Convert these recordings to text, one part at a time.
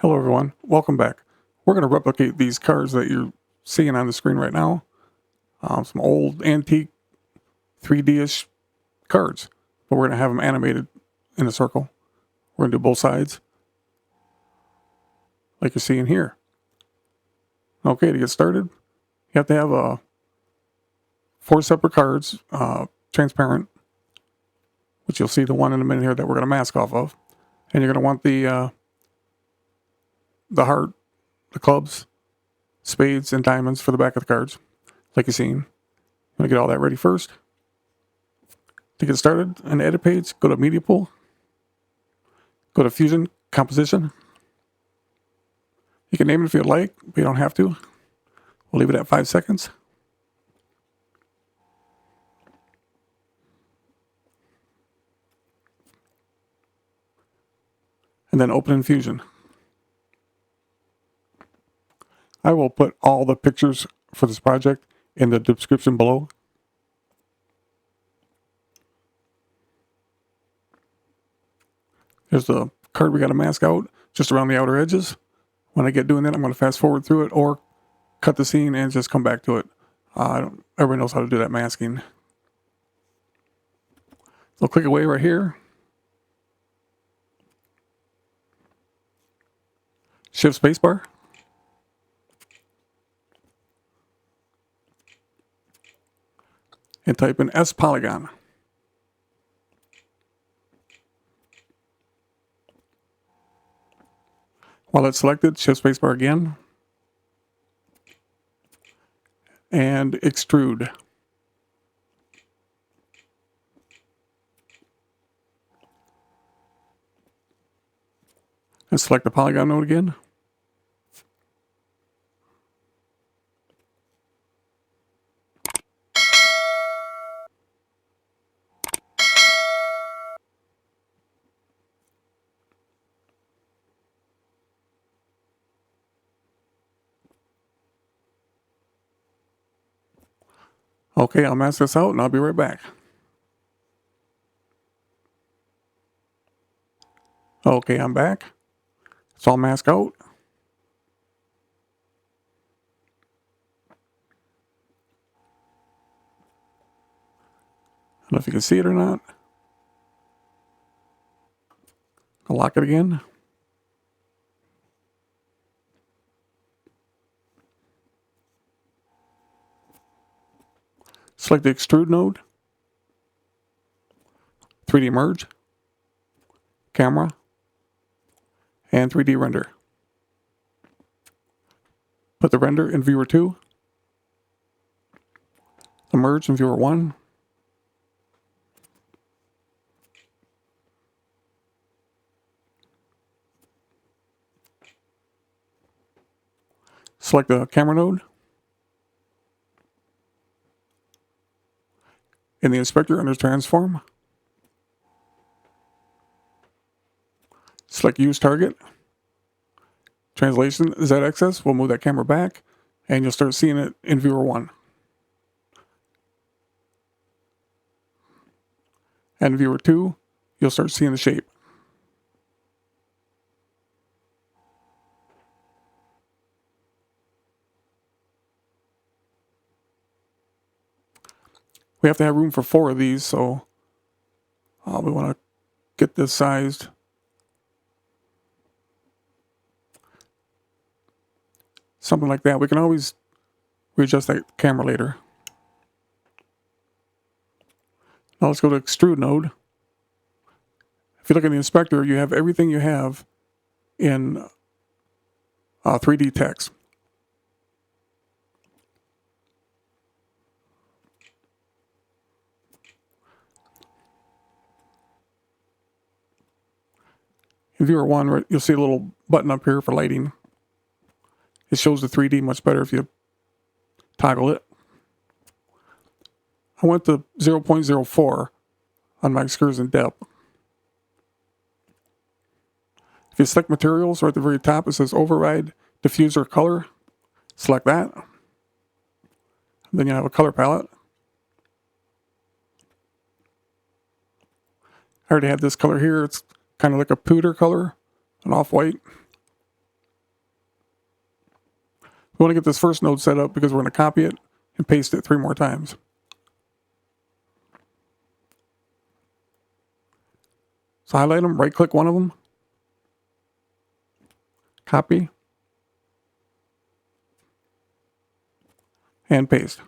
Hello everyone, welcome back. We're going to replicate these cards that you're seeing on the screen right now. Some old antique 3D-ish cards, but we're going to have them animated in a circle. We're going to do both sides, like you're seeing here. Okay, to get started, you have to have 4 separate cards, transparent, which you'll see the one in a minute here that we're going to mask off of. And you're going to want the heart, the clubs, spades, and diamonds for the back of the cards, like you're seeing. I'm going to get all that ready first. To get started on the edit page, go to Media Pool, go to Fusion Composition. You can name it if you'd like, but you don't have to. We'll leave it at 5 seconds. And then open in Fusion. I will put all the pictures for this project in the description below. There's the card we got to mask out just around the outer edges. When I get doing that, I'm going to fast forward through it or cut the scene and just come back to it. Everybody knows how to do that masking. So click away right here. Shift spacebar. And type in S polygon. While it's selected, shift spacebar again. And extrude. And select the polygon node again. Okay, I'll mask this out and I'll be right back. Okay, I'm back. It's all masked out. I don't know if you can see it or not. I'll lock it again. Select the extrude node, 3D merge, camera, and 3D render. Put the render in viewer 2, the merge in viewer 1, select the camera node, in the inspector under transform, select use target, translation Z-axis, we'll move that camera back, and you'll start seeing it in viewer 1. And viewer 2, you'll start seeing the shape. We have to have room for 4 of these, so we want to get this sized. Something like that. We can always readjust that camera later. Now let's go to extrude node. If you look in the inspector, you have everything you have in 3D text. In viewer 1, you'll see a little button up here for lighting. It shows the 3D much better if you toggle it. I went to 0.04 on my excursion depth. If you select materials, right at the very top, it says override diffuser color. Select that. Then you have a color palette. I already had this color here. It's kind of like a pewter color, an off-white. We want to get this first node set up because we're going to copy it and paste it 3 more times. So highlight them, right click one of them, copy, and paste.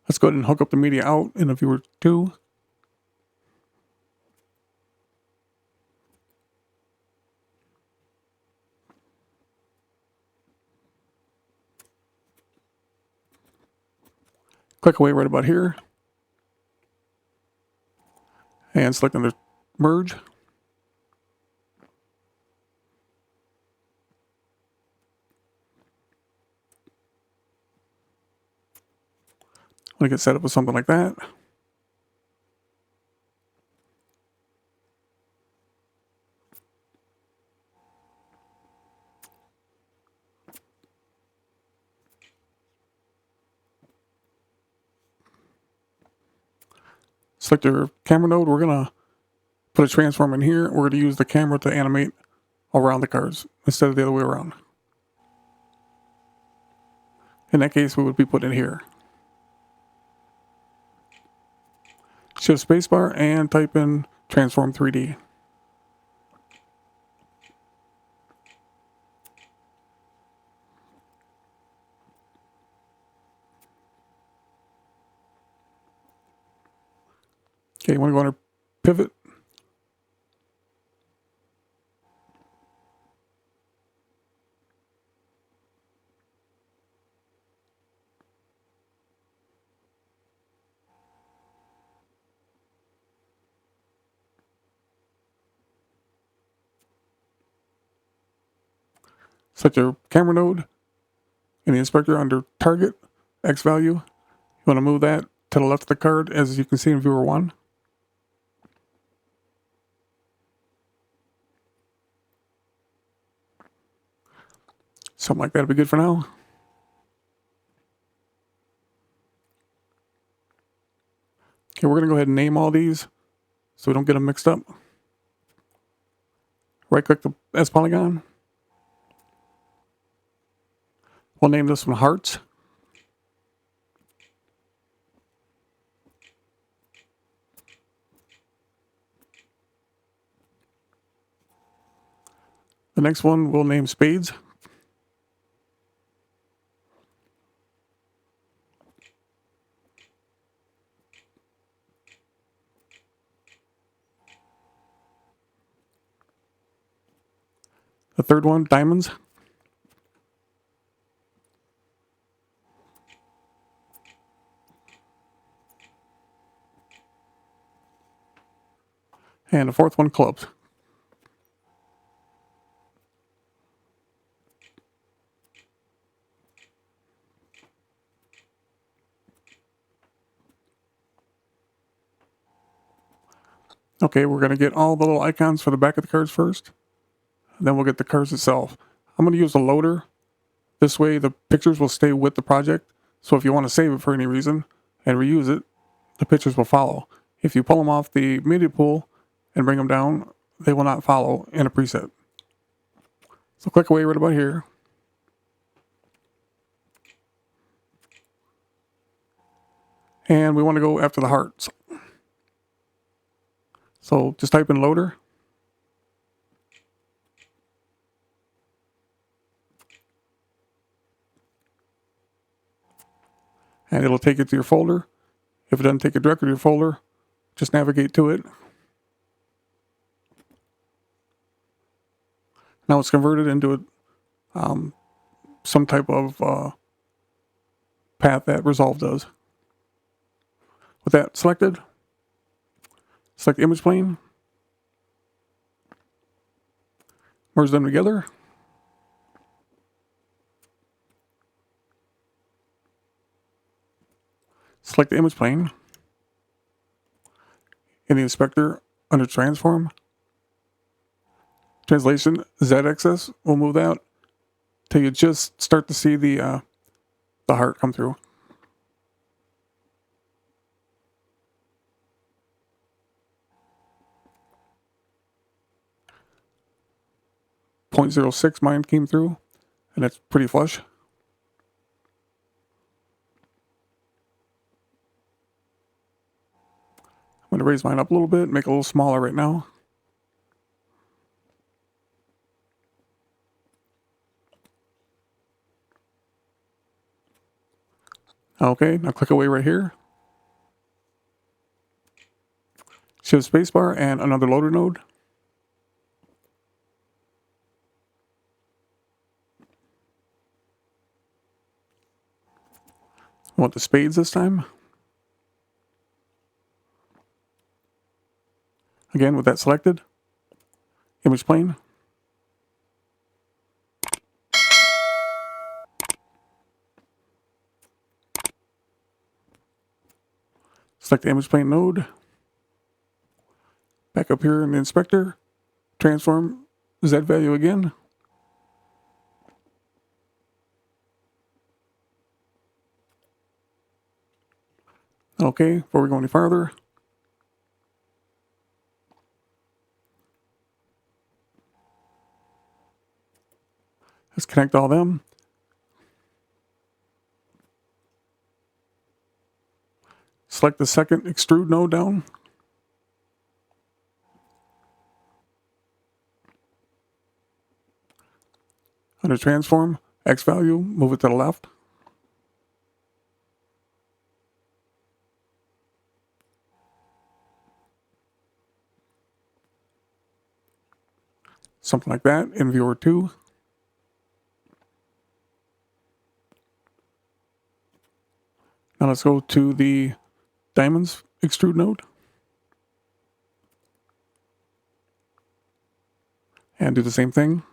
Let's go ahead and hook up the media out in a viewer 2. Click away right about here. And select under merge. I'm going to get set up with something like that. Select your camera node. We're going to put a transform in here. We're going to use the camera to animate around the cards instead of the other way around. In that case, we would be putting it here. Shift spacebar and type in transform 3D. Okay, you want to go under pivot. Select your camera node in the inspector under target, X value. You want to move that to the left of the card as you can see in viewer 1. Something like that would be good for now. Okay, we're going to go ahead and name all these so we don't get them mixed up. Right click the S polygon. We'll name this one Hearts. The next one we'll name Spades. The third one, Diamonds. And the fourth one, Clubs. Okay, we're going to get all the little icons for the back of the cards first. Then we'll get the cards itself. I'm going to use a loader. This way the pictures will stay with the project. So if you want to save it for any reason and reuse it, the pictures will follow. If you pull them off the media pool and bring them down, they will not follow in a preset. So click away right about here. And we want to go after the hearts. So just type in loader. And it'll take you to your folder. If it doesn't take you directly to your folder, just navigate to it. Now it's converted into some type of path that Resolve does. With that selected, select image plane, merge them together. Select the image plane. In the inspector, under transform, translation, Z-axis, we'll move that till you just start to see the heart come through. .06 mine came through, and that's pretty flush. I'm going to raise mine up a little bit, make it a little smaller right now. Okay, now click away right here. Shift spacebar and another loader node. I want the spades this time. Again, with that selected, image plane. Select the image plane node. Back up here in the inspector. Transform Z value again. Okay, before we go any farther, let's connect all them. Select the second extrude node down. Under transform, X value, move it to the left. Something like that in viewer 2. Now let's go to the diamonds extrude node and do the same thing.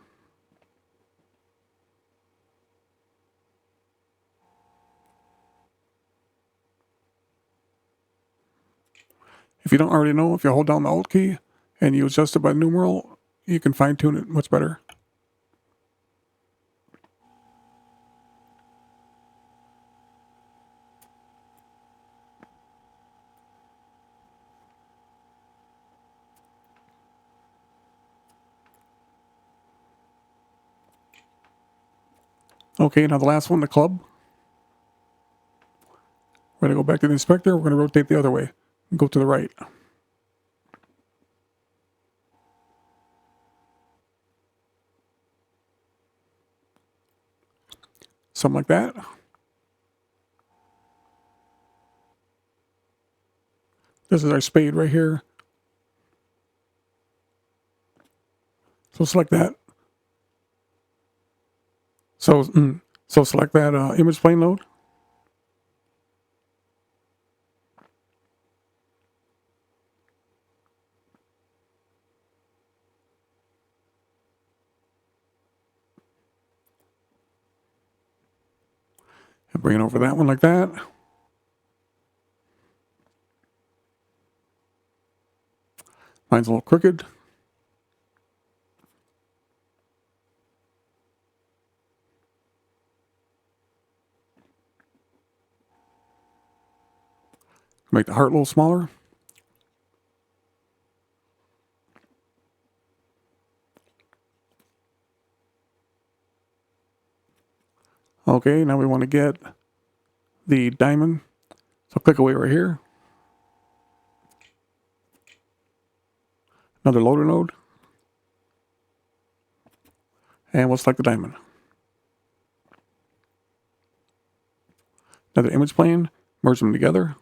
If you don't already know, if you hold down the Alt key and you adjust it by numeral, you can fine tune it much better. Okay, now the last one, the club. We're going to go back to the inspector. We're going to rotate the other way and go to the right. Something like that. This is our spade right here. So select that. So select that image plane node. And bring it over that one like that. Mine's a little crooked. Make the heart a little smaller. Okay, now we want to get the diamond. So click away right here. Another loader node. And we'll select the diamond. Another image plane, merge them together.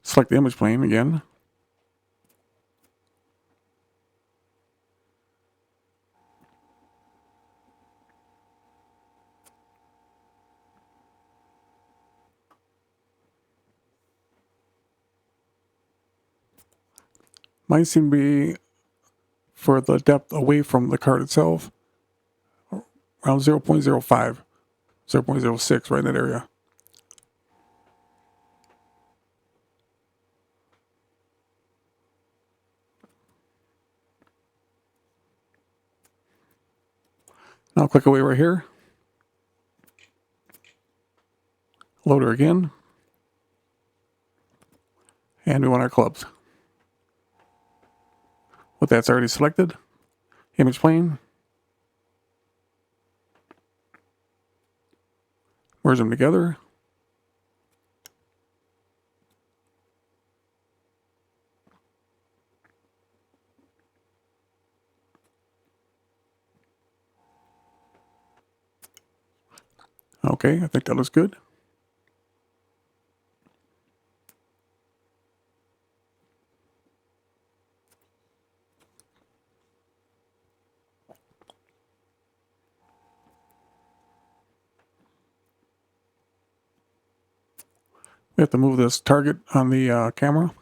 Select the image plane again. Mine seem to be for the depth away from the card itself, around 0.05, 0.06, right in that area. Now click away right here. Load her again. And we want our clubs. With that's already selected, image plane, merge them together. Okay, I think that looks good. We have to move this target on the camera.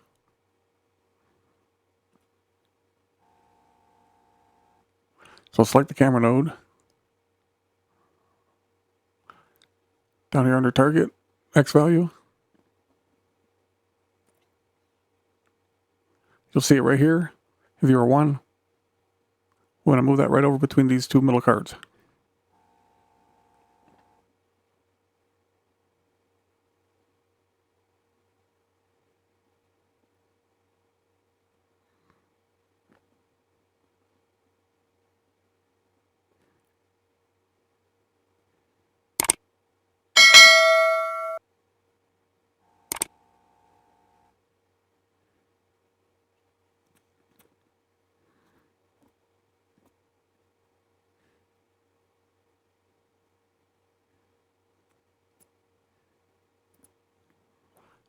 So select the camera node. Down here under target, X value. You'll see it right here. If you are 1, we want to move that right over between these two middle cards.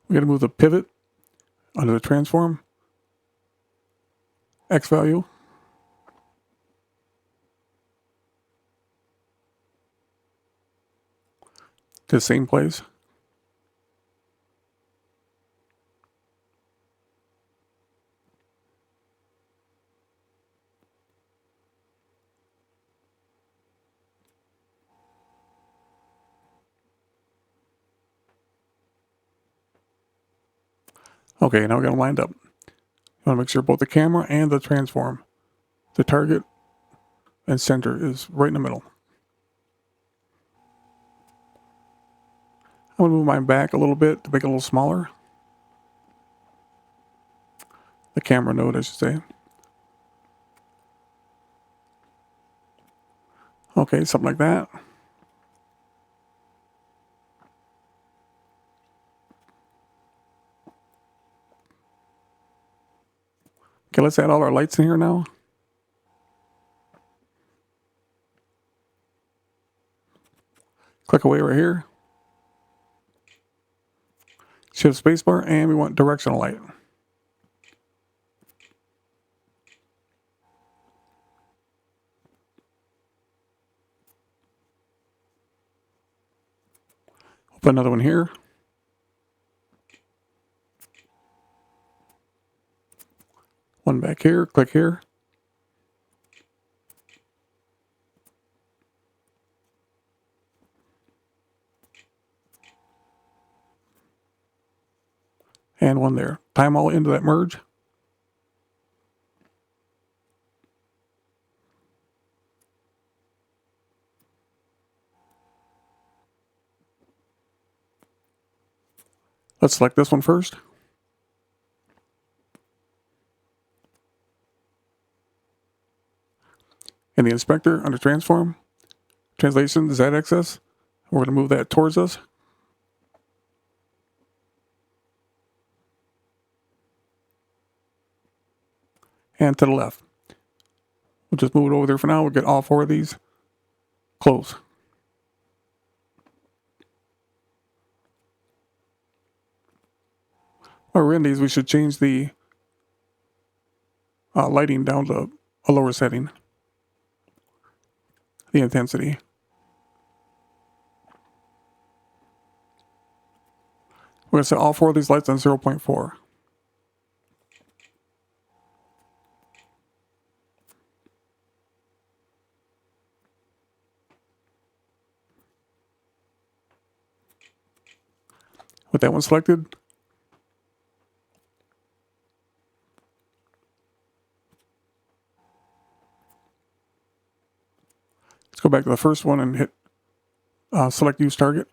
We're going to move the pivot under the transform, X value. To the same place. Okay, now we got them lined up. You want to make sure both the camera and the transform, the target and center is right in the middle. I'm going to move mine back a little bit to make it a little smaller. The camera node, I should say. Okay, something like that. Okay, let's add all our lights in here now. Click away right here. Shift spacebar, and we want directional light. Put another one here. One back here, click here. And one there. Tie them all into that merge. Let's select this one first. In the inspector, under transform, translation, Z-axis, we're going to move that towards us. And to the left. We'll just move it over there for now. We'll get all 4 of these. Close. While we're in these, we should change the lighting down to a lower setting. The intensity. We're going to set all 4 of these lights on 0.4. With that one selected, let's go back to the first one and hit select use target.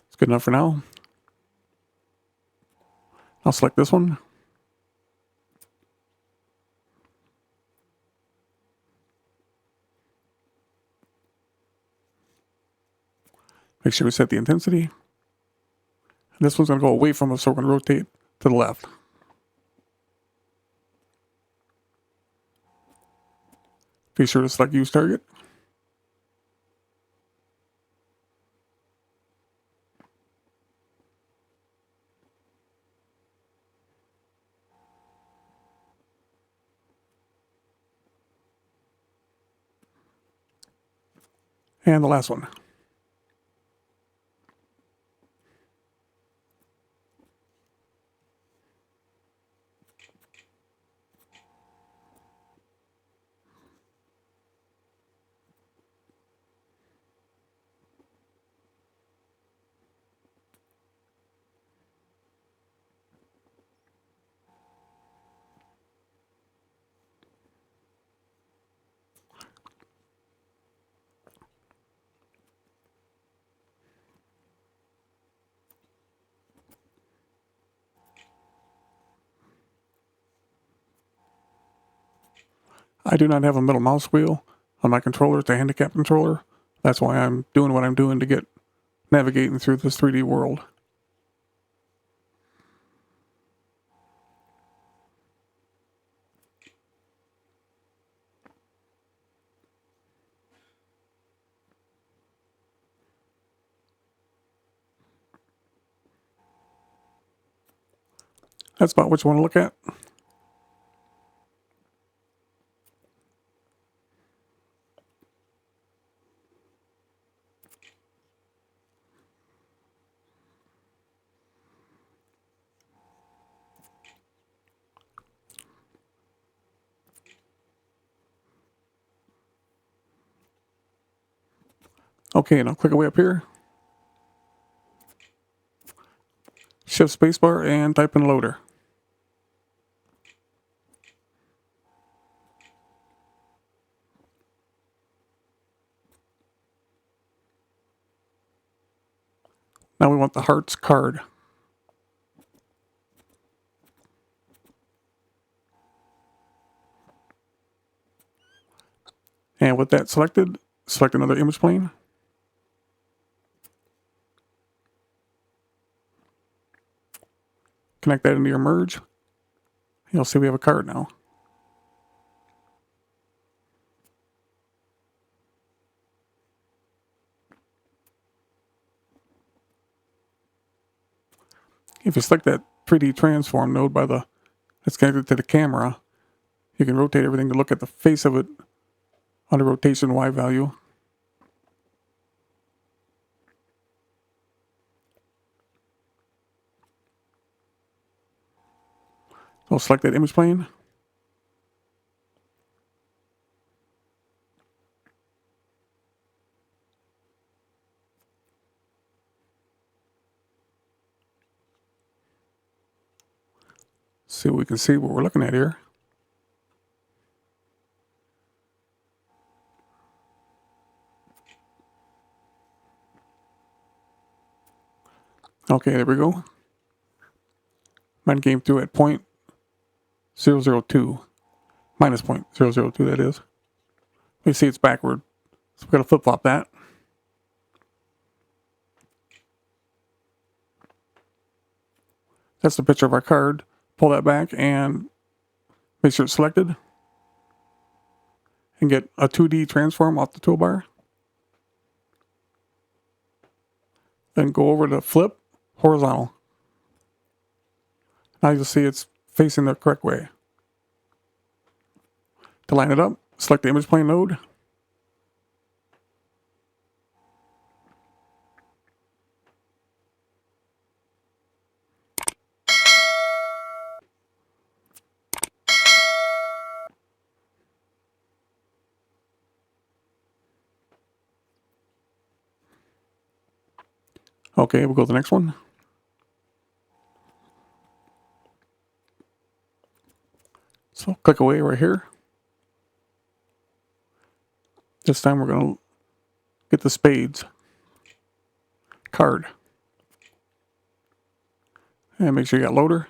It's good enough for now. I'll select this one. Make sure we set the intensity. And this one's going to go away from us, so we're going to rotate to the left. Be sure to select use target. And the last one. I do not have a middle mouse wheel on my controller. It's a handicap controller. That's why I'm doing what I'm doing to get navigating through this 3D world. That's about what you want to look at. Okay, now click away up here. Shift spacebar and type in loader. Now we want the hearts card. And with that selected, select another image plane. Connect that into your merge. You'll see we have a card now. If you select that 3D transform node that's connected to the camera, you can rotate everything to look at the face of it on the rotation Y value. So select that image plane. See what we can see what we're looking at here. Okay, there we go. Mine came through at 0.002. Minus 0.002, that is. You see it's backward. So we've got to flip-flop that. That's the picture of our card. Pull that back and make sure it's selected. And get a 2D transform off the toolbar. Then go over to flip horizontal. Now you'll see it's facing the correct way. To line it up, select the image plane node. Okay, we'll go to the next one. So click away right here. This time we're going to get the spades card. And make sure you got loader.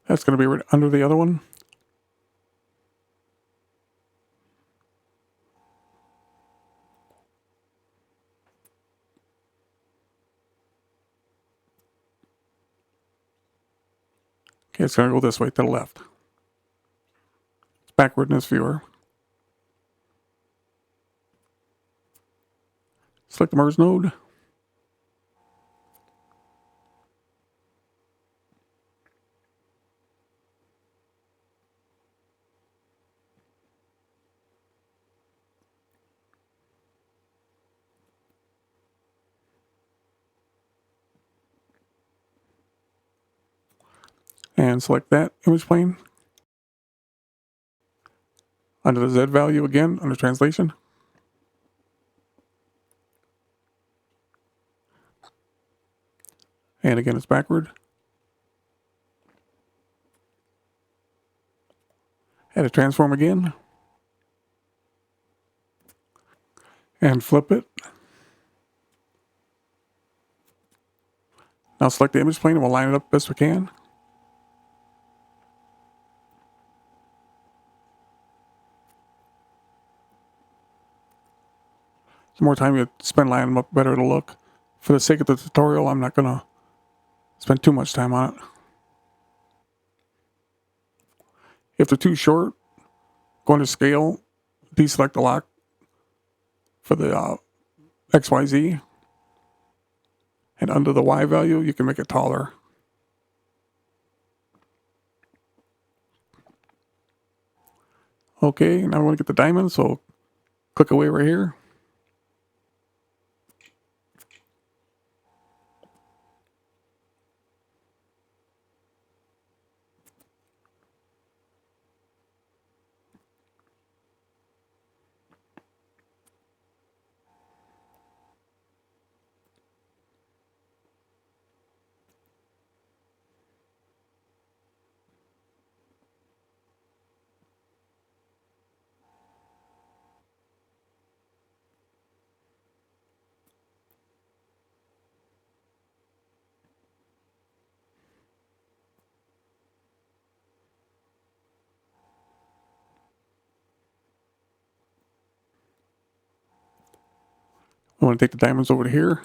That's going to be right under the other one. Okay, it's going to go this way to the left. It's backward in this viewer. Select the merge node. And select that image plane. Under the Z value again, under translation. And again, it's backward. Add a transform again. And flip it. Now select the image plane and we'll line it up best we can. The more time you spend lining them up, better it'll look. For the sake of the tutorial, I'm not going to spend too much time on it. If they're too short, go into scale, deselect the lock for the XYZ. And under the Y value, you can make it taller. Okay, now I want to get the diamond, so click away right here. I want to take the diamonds over to here.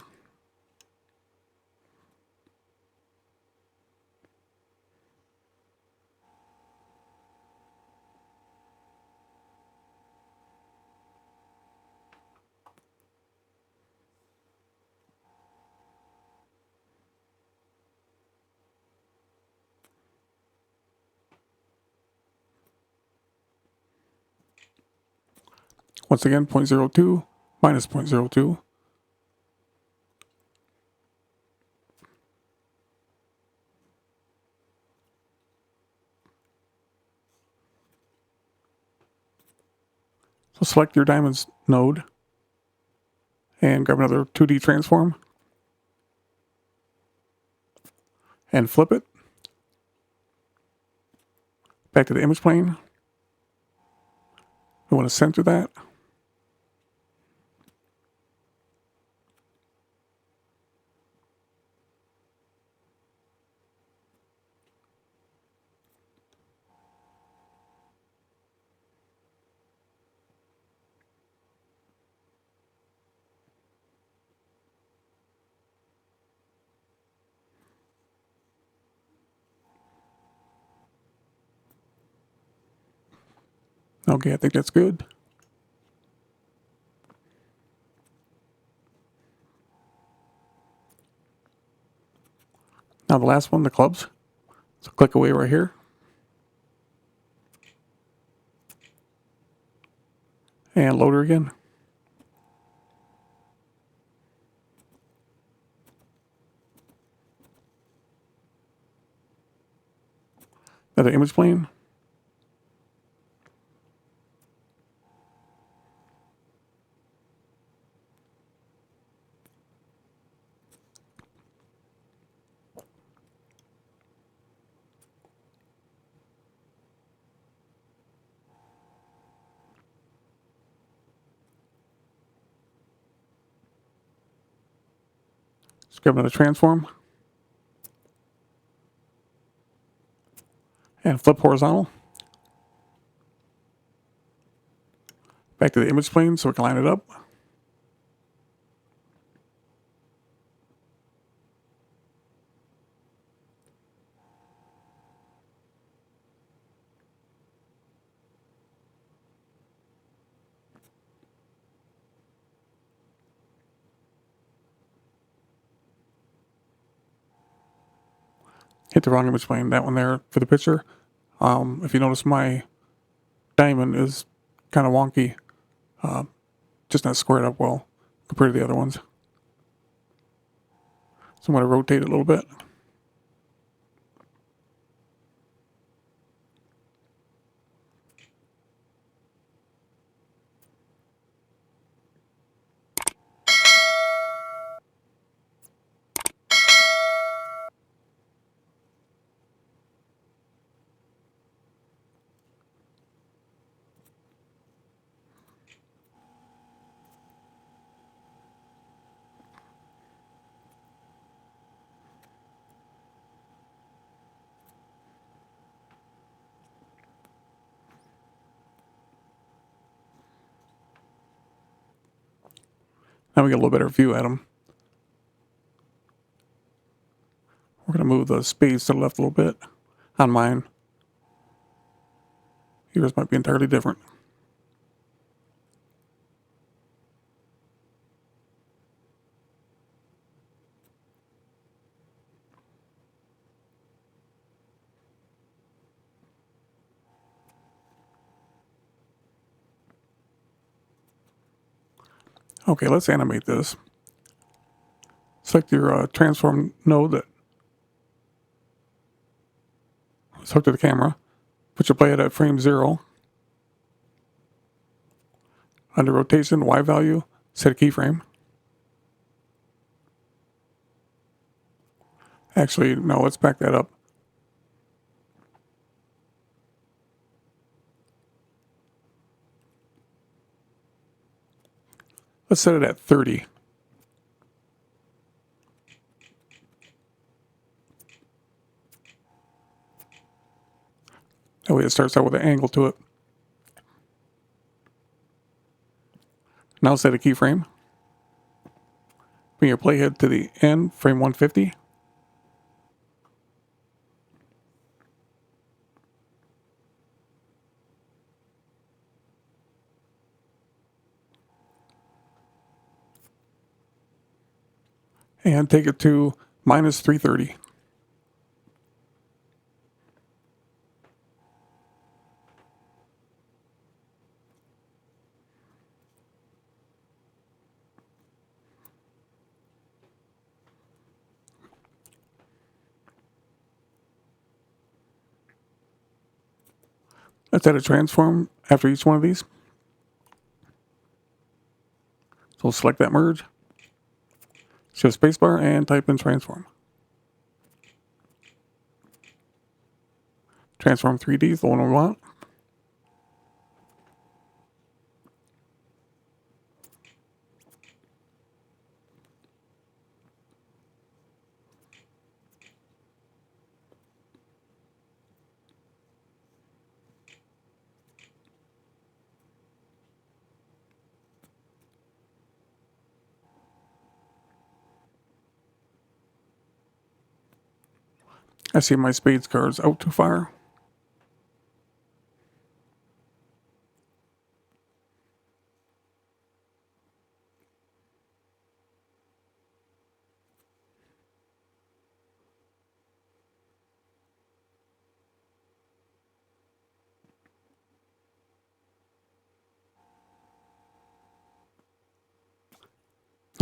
Once again, 0.02 minus 0.02. So select your diamonds node and grab another 2D transform and flip it back to the image plane. We want to center that. Okay, I think that's good. Now the last one, the clubs. So click away right here. And loader again. Another image plane. Let's grab another transform. And flip horizontal. Back to the image plane so we can line it up. Hit the wrong image plane, that one there for the picture. If you notice, my diamond is kind of wonky, just not squared up well compared to the other ones. So I'm going to rotate it a little bit. Now we get a little better view at them. We're going to move the spades to the left a little bit on mine. Yours might be entirely different. Okay, let's animate this. Select your transform node that is hooked to the camera. Put your playhead at frame 0. Under rotation, Y value, set a keyframe. Actually, no, let's back that up. Let's set it at 30. That way it starts out with an angle to it. Now set a keyframe. Bring your playhead to the end, frame 150. And take it to minus 330. Let's add a transform after each one of these. So we'll select that merge, shift spacebar, and type in transform. Transform 3D is the one we want. I see my spades cards out too far.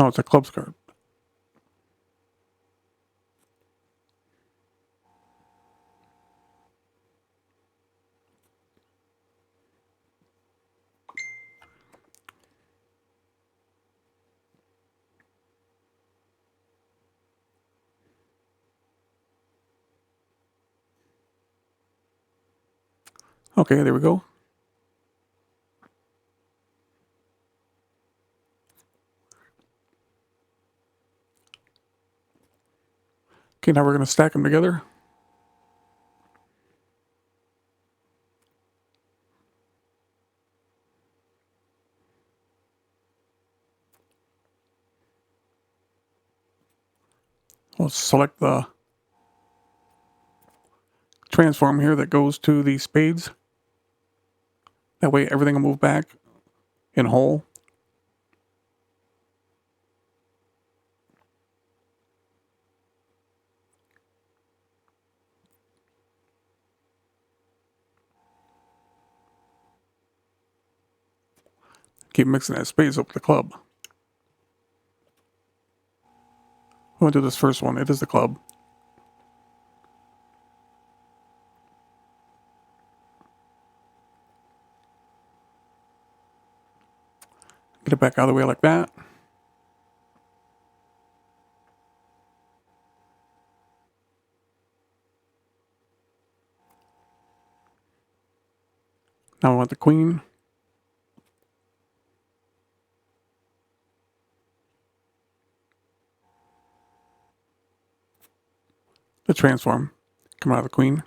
No, it's a clubs card. Okay, there we go. Okay, now we're going to stack them together. We'll select the transform here that goes to the spades. That way everything will move back in whole. Keep mixing that spades up with the club. I'm going to do this first one. It is the club. Get it back out of the way like that. Now I want the queen. The transform. Come out of the queen.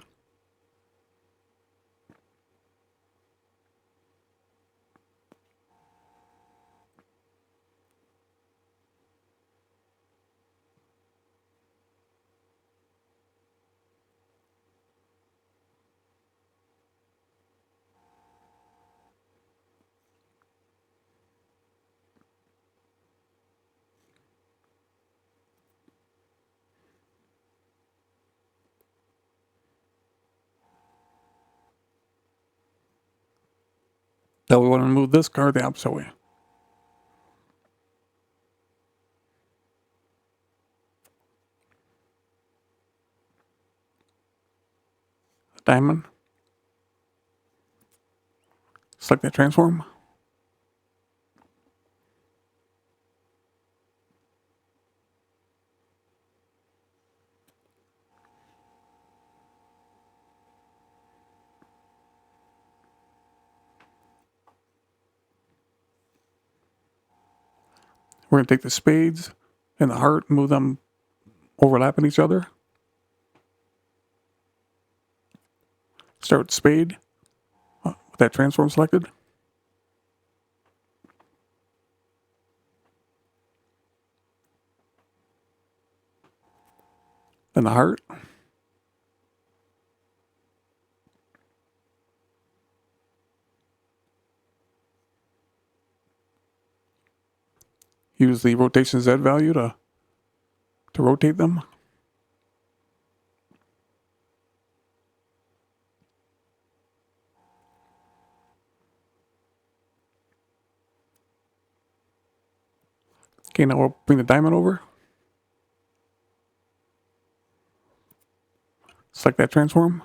Now we want to move this card the opposite way. Diamond. Select that transform. We're going to take the spades and the heart and move them overlapping each other. Start with spade with that transform selected. Then the heart. Use the rotation Z value to rotate them. Okay, now we'll bring the diamond over. Select that transform.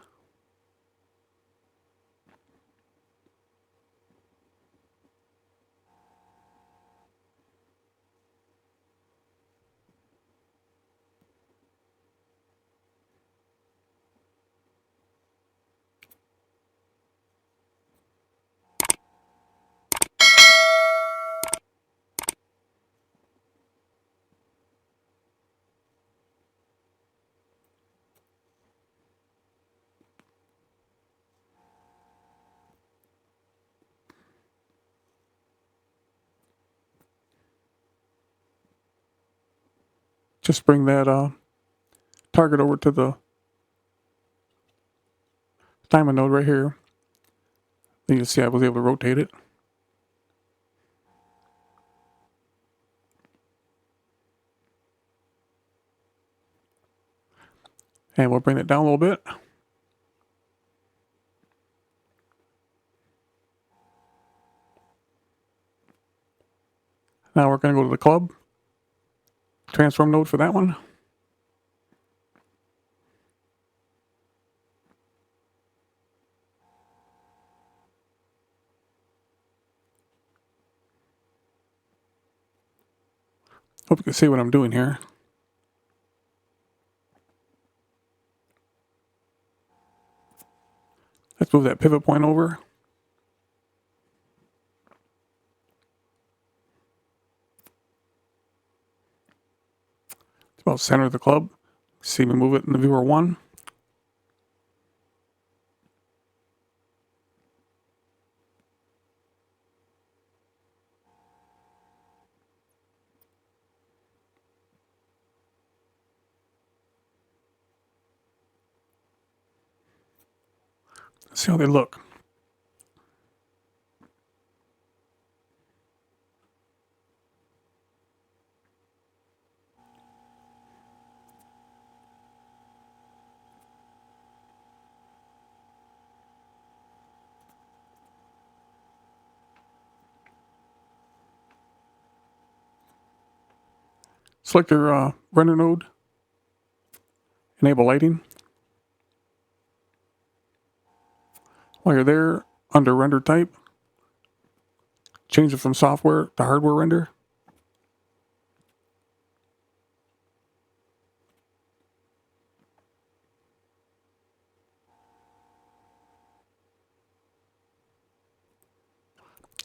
Just bring that target over to the diamond node right here. Then you see I was able to rotate it. And we'll bring it down a little bit. Now we're going to go to the club transform node for that one. Hope you can see what I'm doing here. Let's move that pivot point over. It's about center of the club. See me move it in the viewer 1. See how they look. Select your render node. Enable lighting. While you're there, under render type, change it from software to hardware render.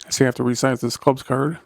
So you have to resize this club's card.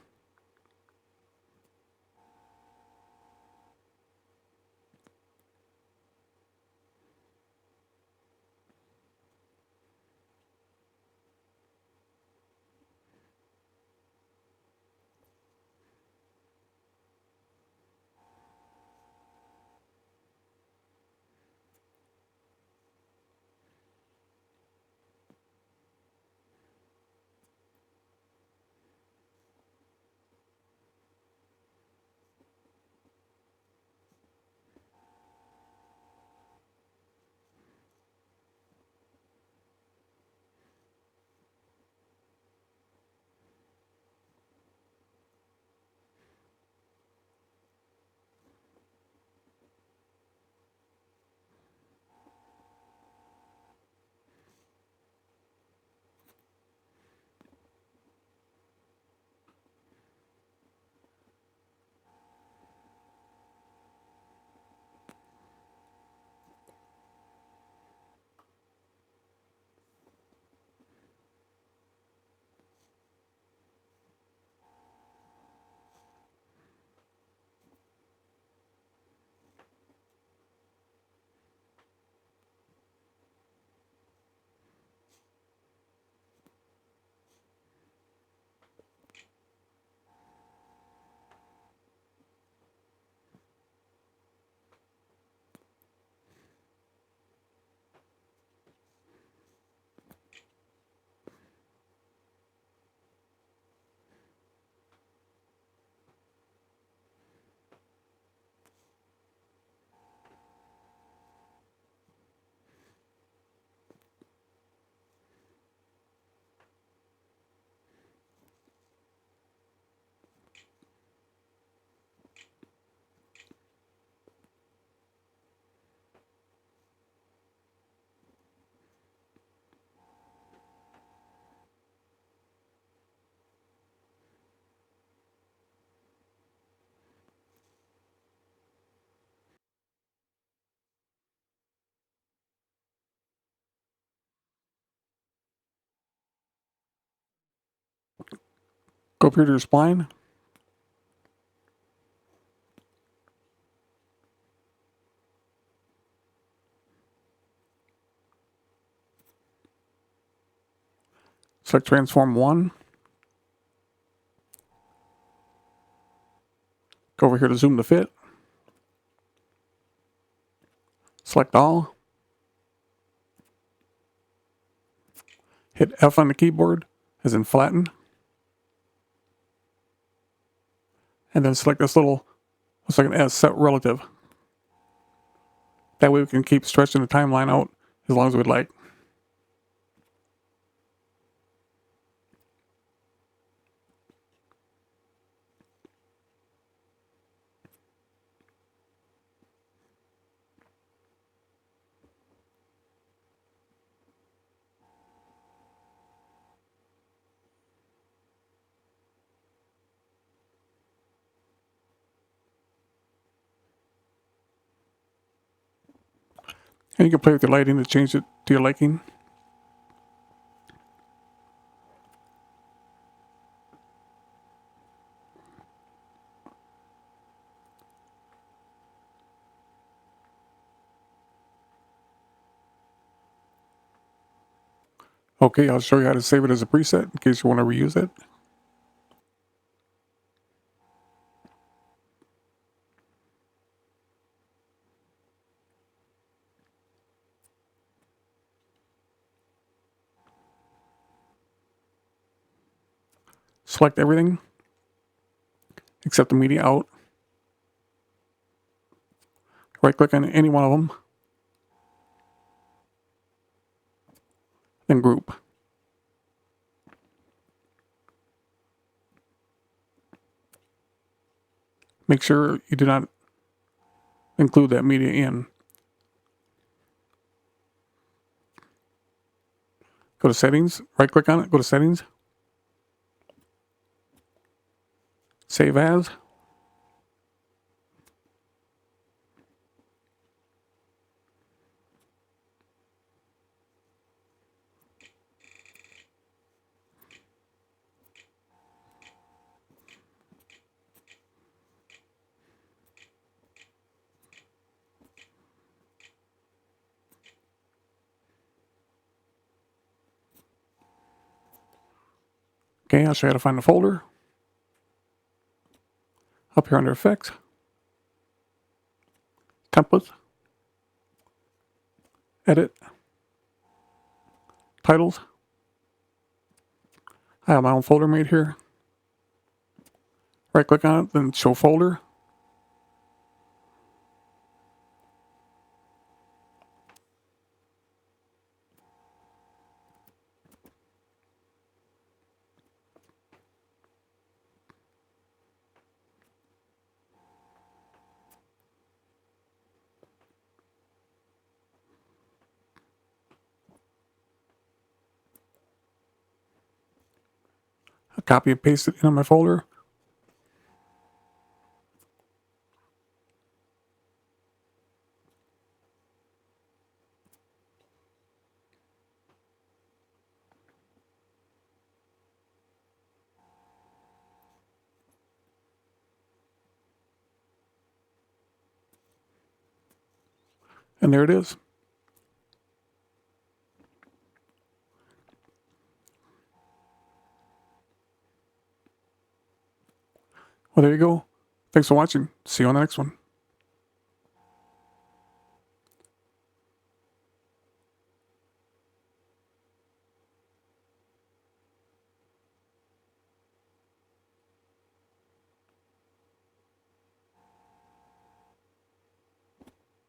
Go up here to your spline. Select transform 1. Go over here to zoom to fit. Select all. Hit F on the keyboard, as in flatten. And then select this little, looks like an S, set relative. That way we can keep stretching the timeline out as long as we'd like. And you can play with the lighting to change it to your liking. Okay, I'll show you how to save it as a preset in case you want to reuse it. Select everything except the media out. Right click on any one of them. Then group. Make sure you do not include that media in. Go to settings, right click on it, go to settings. Save as. Okay, I'll show you how to find the folder. Up here under effects, templates, edit, titles. I have my own folder made here. Right click on it, then show folder. I copy and paste it into my folder. And there it is. Well, there you go. Thanks for watching. See you on the next one.